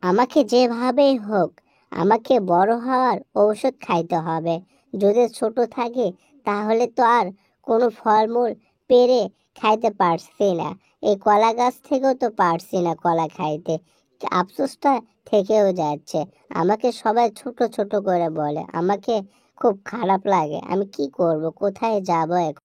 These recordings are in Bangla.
আমাকে যেভাবেই হোক আমাকে বড় হওয়ার ঔষধ খাইতে হবে। যদি ছোট থাকে তাহলে তো আর কোনো ফলমূল পেড়ে খাইতে পারছি না। এই কলা গাছ থেকেও তো পারছি না কলা খাইতে। আফসোসটা থেকেও যাচ্ছে। আমাকে সবাই ছোট ছোট করে বলে, আমাকে খুব খারাপ লাগে। আমি কি করব, কোথায় যাব এখন?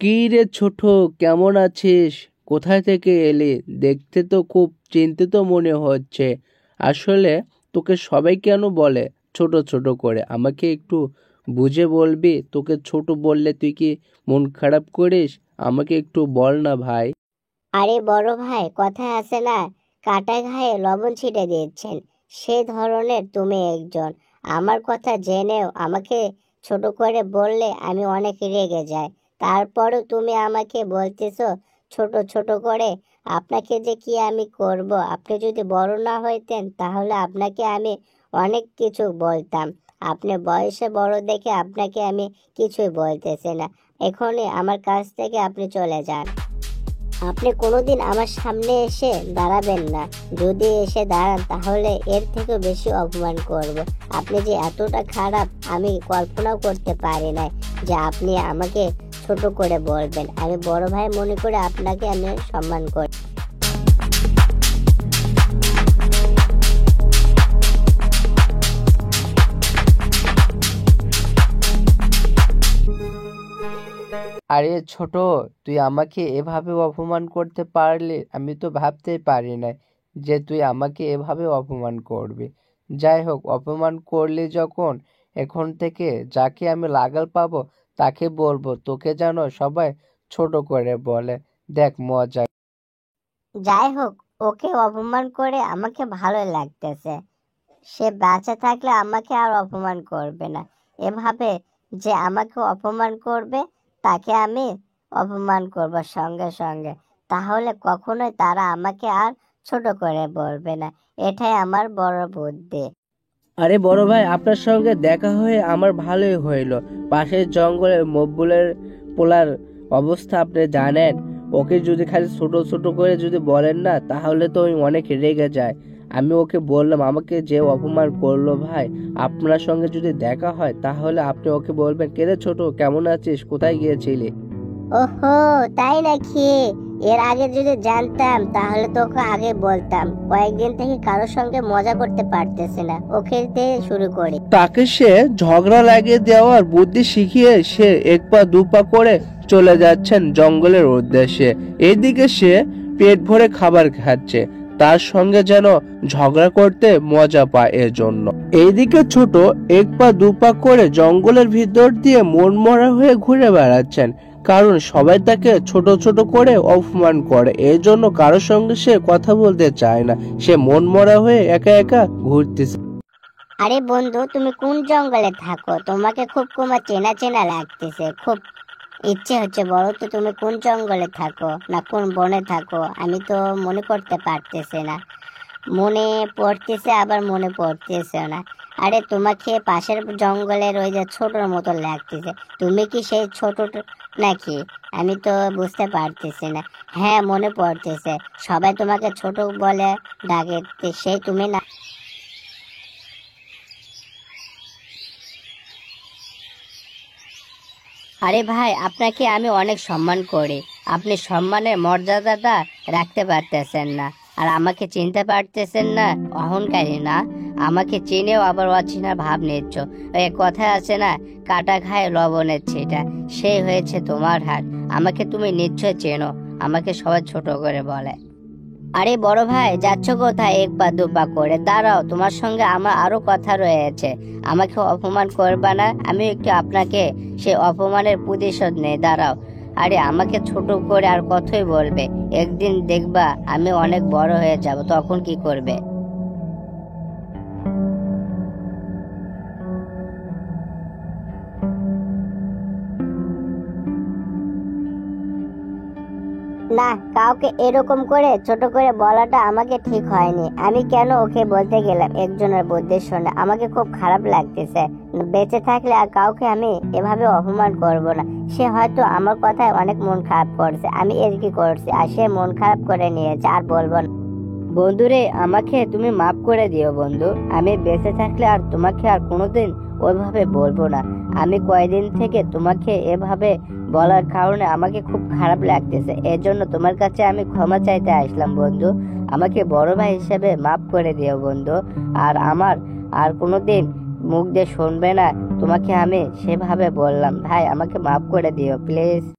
কি রে ছোট, কেমন আছিস? কোথায় থেকে এলি? দেখতে তো খুব চিন্তিত মনে হচ্ছে। আসলে তোকে সবাই কেন বলে ছোট ছোট করে? আমাকে একটু বুঝে বলবি? তোকে ছোট বললে তুই কি মন খারাপ করিস? আমাকে একটু বল না ভাই। আরে বড় ভাই, কথায় আছে না, কাটা ঘায়ে লবণ ছিটে দিয়েছেন, সে ধরনের তুমি একজন। আমার কথা জেনেও আমাকে ছোট করে বললে আমি অনেক রেগে যাই। তারপরও তুমি আমাকে বলতেছো ছোট ছোট করে। আপনাকে যে কি আমি করব? আপনি যদি বড় না হইতেন তাহলে আপনাকে আমি অনেক কিছু বলতাম। আপনি বয়সে বড় দেখে আপনাকে আমি কিছুই বলতেছি না। এখনই আমার কাছ থেকে আপনি চলে যান। আপনি কোনোদিন আমার সামনে এসে দাঁড়াবেন না। যদি এসে দাঁড়ান তাহলে এর থেকে বেশি অপমান করব। আপনি যে এতটা খারাপ আমি কল্পনাও করতে পারি না যে আপনি আমাকে ছোট করে বলবেন। আমি বড় ভাই মনে করে আপনাকে আমি সম্মান করি। আরে ছোট, তুই আমাকে এভাবে অপমান করতে পারলি? আমি তো ভাবতেই পারি না যে তুই আমাকে এভাবে অপমান করবি। যাই হোক, অপমান করলি যখন, এখন থেকে যাকে আমি লাগাল পাবো তাকে বলবো তোকে যেন সবাই ছোট করে বলে। দেখ মজা। যাই হোক, ওকে অপমান করে আমাকে ভালো লাগতেছে। সে বাঁচা থাকলে আমাকে আর অপমান করবে না। এভাবে যে আমাকে অপমান করবে তাকে আমি অপমান করব সঙ্গে সঙ্গে। তাহলে কখনোই তারা আমাকে আর ছোট করে বলবে না। এটাই আমার বড় বুদ্ধি। আরে বড় ভাই, আপনার সঙ্গে দেখা হয়ে আমার ভালোই হইলো। পাশের জঙ্গলে মকবুলের পোলার অবস্থা আপনি জানেন। ওকে যদি খালি ছোট ছোট করে যদি বলেন না তাহলে তো আমি অনেক রেগে যায়। আমি ওকে বললাম আমাকে যে অপমান করলো ভাই, আপনার সঙ্গে যদি দেখা হয় তাহলে আপনি ওকে বলবেন, কে রে ছোট, কেমন আছিস, কোথায় গিয়েছিলি? ওহো, তাই নাকি? এর আগে যদি জানতাম তাহলে তোকে আগে বলতাম। কয়েকদিন থেকে কারোর সঙ্গে মজা করতে পারতেছে না, ওকে দিয়ে শুরু করি। তাকে সে ঝগড়া লাগিয়ে দেওয়ার বুদ্ধি শিখিয়ে সে এক পা দু পা করে চলে যাচ্ছেন জঙ্গলের উদ্দেশ্যে। এদিকে সে পেট ভরে খাবার খাচ্ছে, তার সঙ্গে যেন ঝগড়া করতে মজা পায় এজন্য। এইদিকে ছোট এক পা দু পা করে জঙ্গলের ভিতর দিয়ে মনমরা হয়ে ঘুরে বেড়াচ্ছেন, কারণ সবাই তাকে ছোট ছোট করে অপমান করে। এই জন্য কারোর সঙ্গে সে কথা বলতে চায় না, সে মনমরা হয়ে একা একা ঘুরতেছে। আরে বন্ধু, তুমি কোন জঙ্গলে থাকো? তোমাকে খুব তোমার চেনা চেনা লাগতেছে। খুব ইচ্ছে হচ্ছে, বলো তো তুমি কোন জঙ্গলে থাকো না কোন বনে থাকো? আমি তো মনে করতে পারতেছি না। মনে পড়তেছে আবার মনে পড়তেছে না। আরে তোমাকে পাশের জঙ্গলের ওই যে ছোটর মতো লাগতেছে। তুমি কি সেই ছোট নাকি? আমি তো বুঝতে পারতেছি না। হ্যাঁ, মনে পড়তেছে। সবাই তোমাকে ছোট বলে ডাকে, সেই তুমি না? আরে ভাই, আপনাকে আমি অনেক সম্মান করি। আপনি সম্মানের মর্যাদাটা রাখতে পারতেছেন না। আর আমাকে চিনতে পারতেছেন না, অহংকারী না? আমাকে চিনেও আবার অচেনা ভাব নিচ্ছ। ওই কথায় আছে না, কাটা খায় লবণের ছিটা, সেই হয়েছে তোমার হার। আমাকে তুমি নিশ্চয় চেনো, আমাকে সবাই ছোট করে বলে। আরে বড় ভাই, যাচ্ছ কোথায় এক পা দু পা করে? দাঁড়াও, তোমার সঙ্গে আমার আরো কথা রয়েছে। আমাকে অপমান করবা না, আমি একটু আপনাকে সেই অপমানের প্রতিশোধ নেই, দাঁড়াও। আরে আমাকে ছোট করে আর কতই বলবে? একদিন দেখবা আমি অনেক বড় হয়ে যাব, তখন কি করবে? না, কাউকে এরকম করে ছোট করে বলাটা আমাকে ঠিক হয়নি। আমি কেন ওকে বলতে গেলাম একজনের বুদ্ধি শুনে? আমাকে খুব খারাপ লাগতেছে। বেঁচে থাকলে আর কাউকে আমি এভাবে অপমান করব না। সে হয়তো আমার কথায় অনেক মন খারাপ করছে, আমি এর কি করছি, আর সে মন খারাপ করে নিয়েছে, আর বলবো না। বন্ধুরে, আমাকে তুমি মাফ করে দিও বন্ধু। আমি বেঁচে থাকলে আর তোমাকে আর কোনোদিন ওইভাবে বলবো না। আমি কয়েকদিন থেকে তোমাকে এভাবে বলার কারণে আমাকে খুব খারাপ লাগতেছে, এর জন্য তোমার কাছে আমি ক্ষমা চাইতে আসলাম বন্ধু। আমাকে বড় ভাই হিসেবে মাফ করে দিও বন্ধু। আর আমার আর কোনোদিন মুখ দিয়ে শুনবে না তোমাকে আমি সেভাবে বললাম। ভাই, আমাকে মাফ করে দিও প্লিজ।